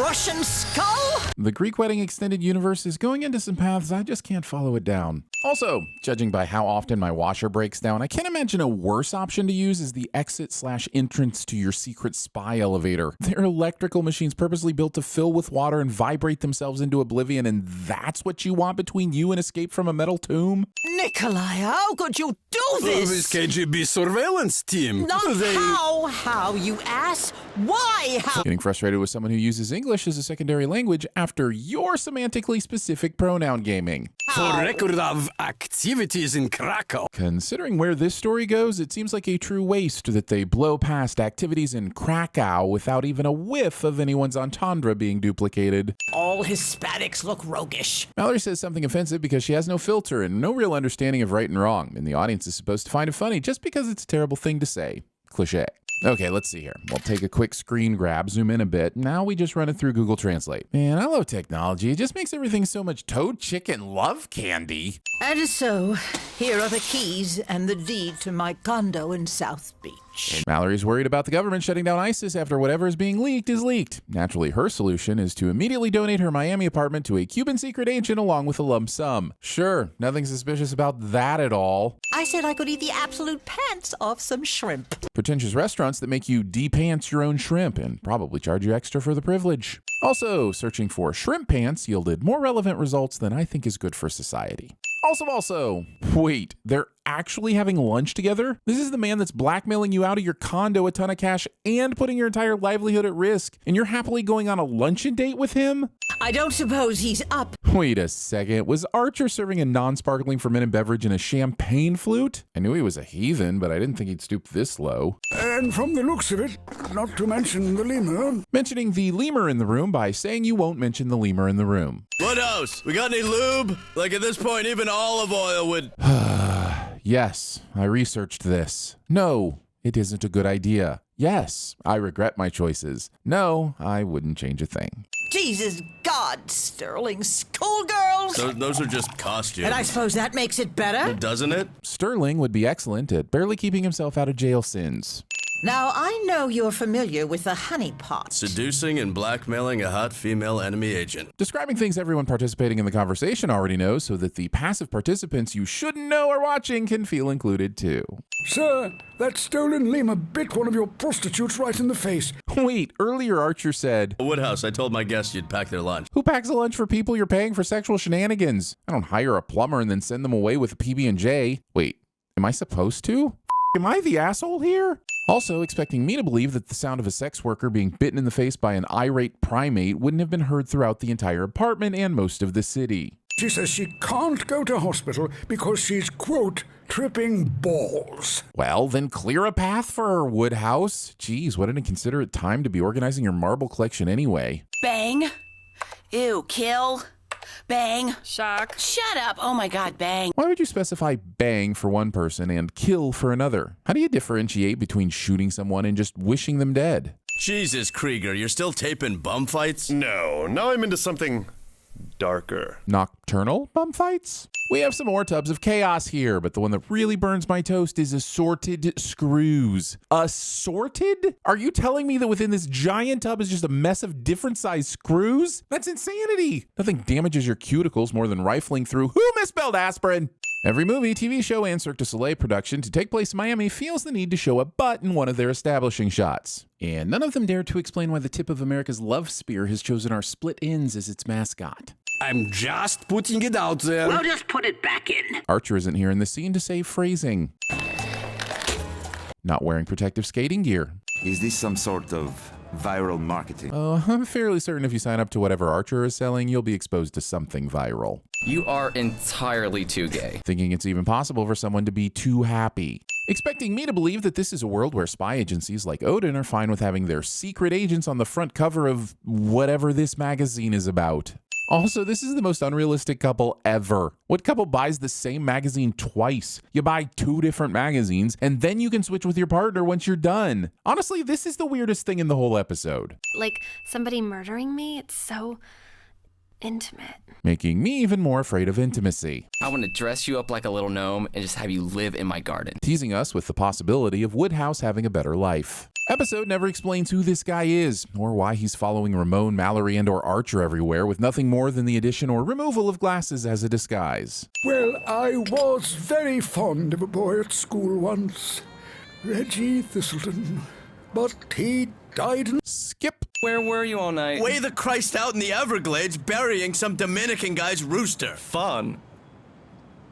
Russian skull? The Greek wedding extended universe is going into some paths I just can't follow it down. Also, judging by how often my washer breaks down, I can't imagine a worse option to use as the exit/entrance to your secret spy elevator. They're electrical machines purposely built to fill with water and vibrate themselves into oblivion, and that's what you want between you and escape from a metal tomb? Nikolai, how could you do this? This KGB surveillance team. Not how, you ass? Why, how? Getting frustrated with someone who uses English as a secondary language after your semantically specific pronoun gaming. For record of activities in Krakow. Considering where this story goes, it seems like a true waste that they blow past activities in Krakow without even a whiff of anyone's entendre being duplicated. All Hispanics look roguish. Mallory says something offensive because she has no filter and no real understanding of right and wrong, and the audience is supposed to find it funny just because it's a terrible thing to say. Cliché. Okay, let's see here. We'll take a quick screen grab, zoom in a bit. Now we just run it through Google Translate. Man, I love technology. It just makes everything so much toad chicken love candy. And so, here are the keys and the deed to my condo in South Beach. Mallory's worried about the government shutting down ISIS after whatever is being leaked is leaked. Naturally, her solution is to immediately donate her Miami apartment to a Cuban secret agent along with a lump sum. Sure, nothing suspicious about that at all. I said I could eat the absolute pants off some shrimp. Pretentious restaurants that make you de-pants your own shrimp and probably charge you extra for the privilege. Also, searching for shrimp pants yielded more relevant results than I think is good for society. Also, wait, they're actually having lunch together? This is the man that's blackmailing you out of your condo a ton of cash and putting your entire livelihood at risk, and you're happily going on a luncheon date with him? I don't suppose he's up. Wait a second, was Archer serving a non-sparkling fermented beverage in a champagne flute? I knew he was a heathen, but I didn't think he'd stoop this low. And from the looks of it, not to mention the lemur. Mentioning the lemur in the room by saying you won't mention the lemur in the room. Woodhouse, we got any lube? Like at this point, even olive oil would... Yes, I researched this. No, it isn't a good idea. Yes, I regret my choices. No, I wouldn't change a thing. Jesus God, Sterling, schoolgirls! Those are just costumes. And I suppose that makes it better? Doesn't it? Sterling would be excellent at barely keeping himself out of jail sins. Now, I know you're familiar with the Honeypot. Seducing and blackmailing a hot female enemy agent. Describing things everyone participating in the conversation already knows so that the passive participants you shouldn't know are watching can feel included too. Sir, that stolen lemur bit one of your prostitutes right in the face. Wait, earlier Archer said, Woodhouse, I told my guests you'd pack their lunch. who packs a lunch for people you're paying for sexual shenanigans? I don't hire a plumber and then send them away with a PB&J. Wait, am I supposed to? Am I the asshole here? Also, expecting me to believe that the sound of a sex worker being bitten in the face by an irate primate wouldn't have been heard throughout the entire apartment and most of the city. She says she can't go to hospital because she's, quote, tripping balls. Well, then clear a path for her, Woodhouse. Geez, what an inconsiderate time to be organizing your marble collection anyway. Bang. Ew, kill. Bang. Shock. Shut up. Oh my God, bang. Why would you specify bang for one person and kill for another? How do you differentiate between shooting someone and just wishing them dead? Jesus, Krieger, you're still taping bum fights? No, now I'm into something darker. Nocturnal bum fights? We have some more tubs of chaos here, but the one that really burns my toast is assorted screws. Assorted? Are you telling me that within this giant tub is just a mess of different sized screws? That's insanity. Nothing damages your cuticles more than rifling through who misspelled aspirin. Every movie, TV show, and Cirque du Soleil production to take place in Miami feels the need to show a butt in one of their establishing shots. And none of them dare to explain why the tip of America's love spear has chosen our split ends as its mascot. I'm just putting it out there. Well, just put it back in. Archer isn't here in the scene to save phrasing. Not wearing protective skating gear. Is this some sort of viral marketing? Oh, I'm fairly certain if you sign up to whatever Archer is selling, you'll be exposed to something viral. You are entirely too gay. Thinking it's even possible for someone to be too happy. Expecting me to believe that this is a world where spy agencies like Odin are fine with having their secret agents on the front cover of whatever this magazine is about. Also, this is the most unrealistic couple ever. What couple buys the same magazine twice? You buy 2 different magazines, and then you can switch with your partner once you're done. Honestly, this is the weirdest thing in the whole episode. Like somebody murdering me? It's so intimate. Making me even more afraid of intimacy. I want to dress you up like a little gnome and just have you live in my garden. Teasing us with the possibility of Woodhouse having a better life. Episode never explains who this guy is, or why he's following Ramon, Malory, and or Archer everywhere with nothing more than the addition or removal of glasses as a disguise. Well, I was very fond of a boy at school once, Reggie Thistleton, but he died in... Skip. Where were you all night? Way the Christ out in the Everglades burying some Dominican guy's rooster. Fun.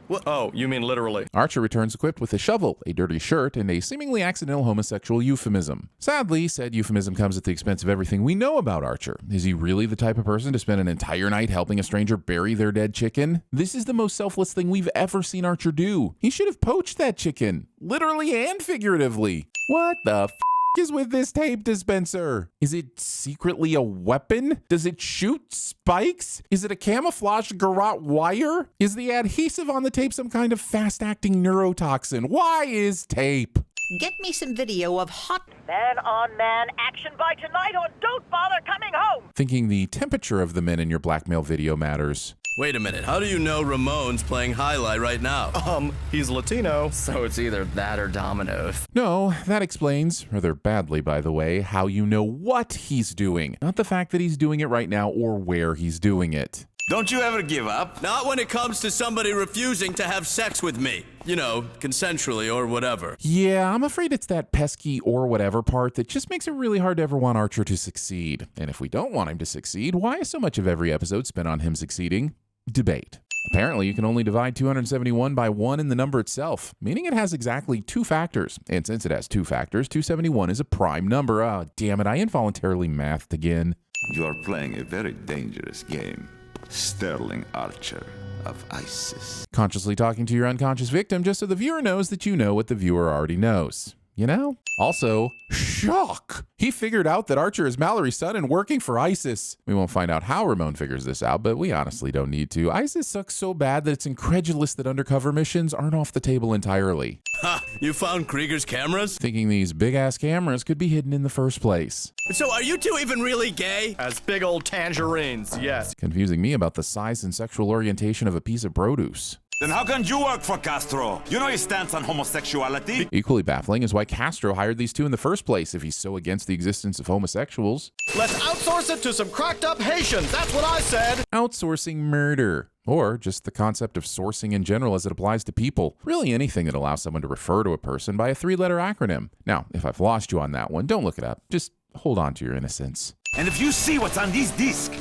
What? Oh, you mean literally. Archer returns equipped with a shovel, a dirty shirt, and a seemingly accidental homosexual euphemism. Sadly, said euphemism comes at the expense of everything we know about Archer. Is he really the type of person to spend an entire night helping a stranger bury their dead chicken? This is the most selfless thing we've ever seen Archer do. He should have poached that chicken, literally and figuratively. What the f*** is with this tape dispenser? Is it secretly a weapon? Does it shoot spikes? Is it a camouflage garrote wire? Is the adhesive on the tape some kind of fast-acting neurotoxin? Why is tape? Get me some video of hot man-on-man action by tonight or don't bother coming home! Thinking the temperature of the men in your blackmail video matters. Wait a minute, how do you know Ramon's playing highlight right now? He's Latino. So it's either that or Domino's. No, that explains, rather badly by the way, how you know what he's doing, not the fact that he's doing it right now or where he's doing it. Don't you ever give up? Not when it comes to somebody refusing to have sex with me. You know, consensually or whatever. Yeah, I'm afraid it's that pesky or whatever part that just makes it really hard to ever want Archer to succeed. And if we don't want him to succeed, why is so much of every episode spent on him succeeding? Debate. Apparently, you can only divide 271 by 1 in the number itself, meaning it has exactly 2 factors. And since it has 2 factors, 271 is a prime number. Oh, damn it, I involuntarily mathed again. You are playing a very dangerous game. Sterling Archer of ISIS. Consciously talking to your unconscious victim just so the viewer knows that you know what the viewer already knows. You know? Also, shock! He figured out that Archer is Malory's son and working for ISIS. We won't find out how Ramon figures this out, but we honestly don't need to. ISIS sucks so bad that it's incredulous that undercover missions aren't off the table entirely. Ha! You found Krieger's cameras? Thinking these big-ass cameras could be hidden in the first place. So are you two even really gay? As big old tangerines, yes. Confusing me about the size and sexual orientation of a piece of produce. Then how can you work for Castro? You know his stance on homosexuality. Equally baffling is why Castro hired these two in the first place if he's so against the existence of homosexuals. Let's outsource it to some cracked up Haitians, that's what I said! Outsourcing murder. Or just the concept of sourcing in general as it applies to people. Really anything that allows someone to refer to a person by a 3-letter acronym. Now, if I've lost you on that one, don't look it up. Just hold on to your innocence. And if you see what's on this disc,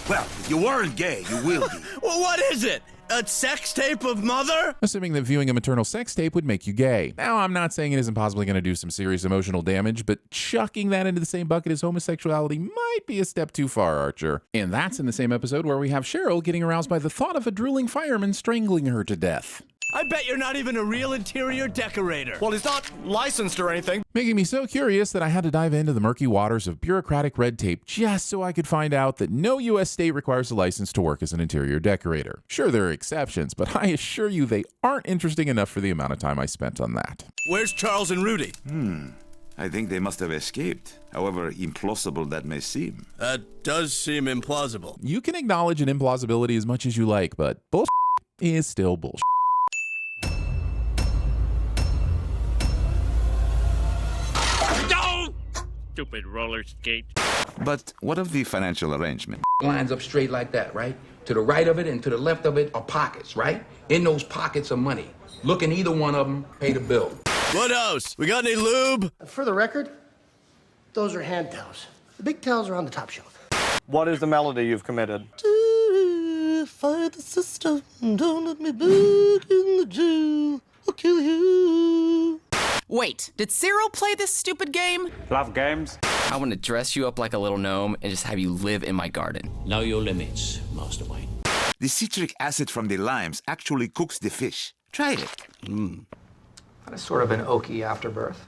well, if you weren't gay, you will be. Well, what is it? A sex tape of Mother? Assuming that viewing a maternal sex tape would make you gay. Now, I'm not saying it isn't possibly going to do some serious emotional damage, but chucking that into the same bucket as homosexuality might be a step too far, Archer. And that's in the same episode where we have Cheryl getting aroused by the thought of a drooling fireman strangling her to death. I bet you're not even a real interior decorator. Well, he's not licensed or anything. Making me so curious that I had to dive into the murky waters of bureaucratic red tape just so I could find out that no U.S. state requires a license to work as an interior decorator. Sure, there are exceptions, but I assure you they aren't interesting enough for the amount of time I spent on that. Where's Charles and Rudy? I think they must have escaped, however implausible that may seem. That does seem implausible. You can acknowledge an implausibility as much as you like, but bullshit is still bullshit. Stupid roller skate. But what of the financial arrangement? Lines up straight like that, right? To the right of it and to the left of it are pockets, right? In those pockets are money. Look in either one of them, pay the bill. What else? We got any lube? For the record, those are hand towels. The big towels are on the top shelf. What is the melody you've committed? Fight the system, don't let me back in the jail. I'll kill you. Wait, did Cyril play this stupid game? Love games? I want to dress you up like a little gnome and just have you live in my garden. Know your limits, Mastermind. The citric acid from the limes actually cooks the fish. Try it. That is sort of an oaky afterbirth.